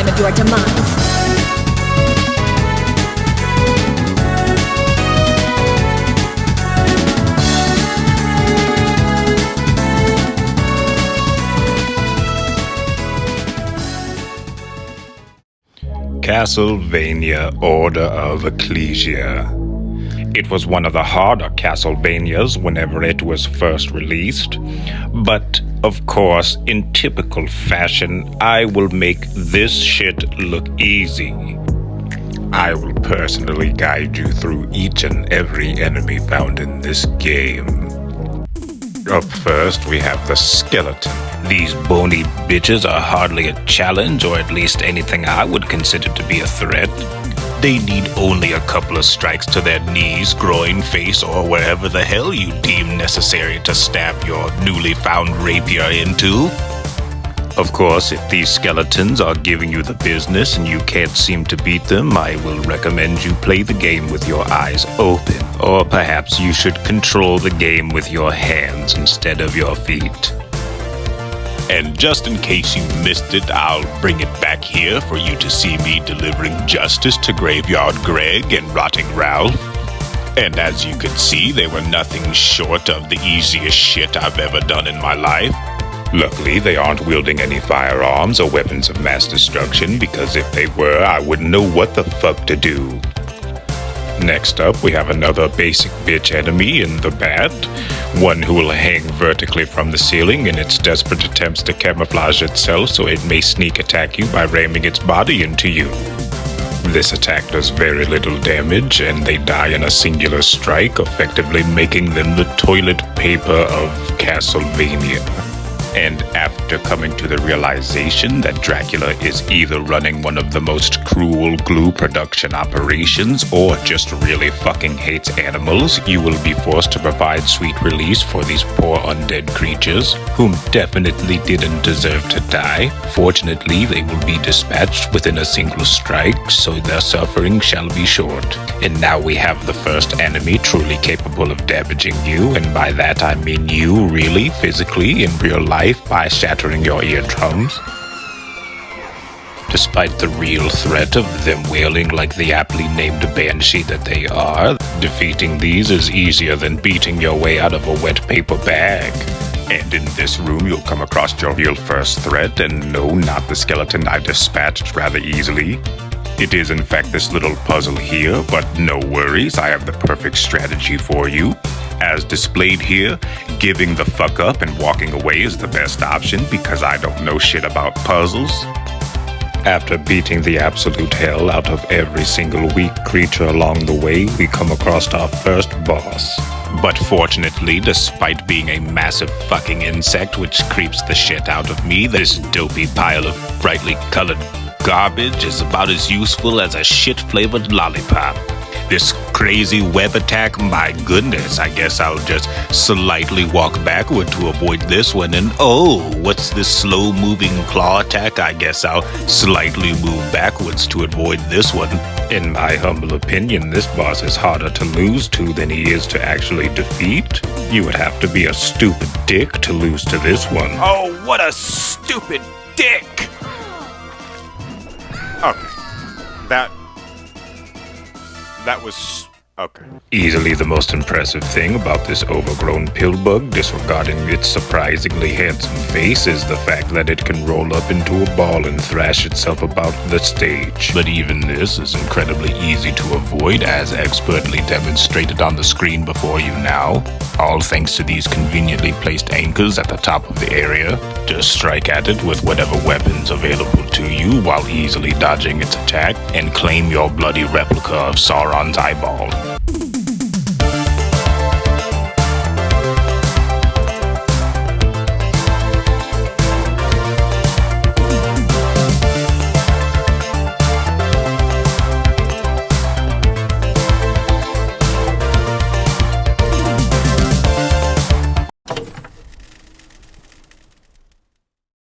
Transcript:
time of your demise. Castlevania Order of Ecclesia. It was one of the harder Castlevanias whenever it was first released, but of course, in typical fashion, I will make this shit look easy. I will personally guide you through each and every enemy found in this game. Up first, we have the skeleton. These bony bitches are hardly a challenge, or at least anything I would consider to be a threat. They need only a couple of strikes to their knees, groin, face, or wherever the hell you deem necessary to stab your newly found rapier into. Of course, if these skeletons are giving you the business and you can't seem to beat them, I will recommend you play the game with your eyes open. Or perhaps you should control the game with your hands instead of your feet. And just in case you missed it, I'll bring it back here for you to see me delivering justice to Graveyard Greg and Rotting Ralph. And as you can see, they were nothing short of the easiest shit I've ever done in my life. Luckily, they aren't wielding any firearms or weapons of mass destruction, because if they were, I wouldn't know what the fuck to do. Next up, we have another basic bitch enemy in the Bat, one who will hang vertically from the ceiling in its desperate attempts to camouflage itself so it may sneak attack you by ramming its body into you. This attack does very little damage, and they die in a singular strike, effectively making them the toilet paper of Castlevania. And after coming to the realization that Dracula is either running one of the most cruel glue production operations or just really fucking hates animals, you will be forced to provide sweet release for these poor undead creatures, whom definitely didn't deserve to die. Fortunately, they will be dispatched within a single strike, so their suffering shall be short. And now we have the first enemy truly capable of damaging you, and by that I mean you really, physically, in real life, by shattering your eardrums. Despite the real threat of them wailing like the aptly named banshee that they are, defeating these is easier than beating your way out of a wet paper bag. And in this room you'll come across your real first threat, and no, not the skeleton I dispatched rather easily. It is in fact this little puzzle here, but no worries, I have the perfect strategy for you. As displayed here, giving the fuck up and walking away is the best option because I don't know shit about puzzles. After beating the absolute hell out of every single weak creature along the way, we come across our first boss. But fortunately, despite being a massive fucking insect which creeps the shit out of me, this dopey pile of brightly colored garbage is about as useful as a shit-flavored lollipop. This crazy web attack, my goodness, I guess I'll just slightly walk backward to avoid this one, and oh, what's this slow-moving claw attack? I guess I'll slightly move backwards to avoid this one. In my humble opinion, this boss is harder to lose to than he is to actually defeat. You would have to be a stupid dick to lose to this one. Oh, what a stupid dick! Okay, that was... okay. Easily the most impressive thing about this overgrown pillbug, disregarding its surprisingly handsome face, is the fact that it can roll up into a ball and thrash itself about the stage. But even this is incredibly easy to avoid, as expertly demonstrated on the screen before you now, all thanks to these conveniently placed anchors at the top of the area. Just strike at it with whatever weapons available to you while easily dodging its attack, and claim your bloody replica of Sauron's eyeball.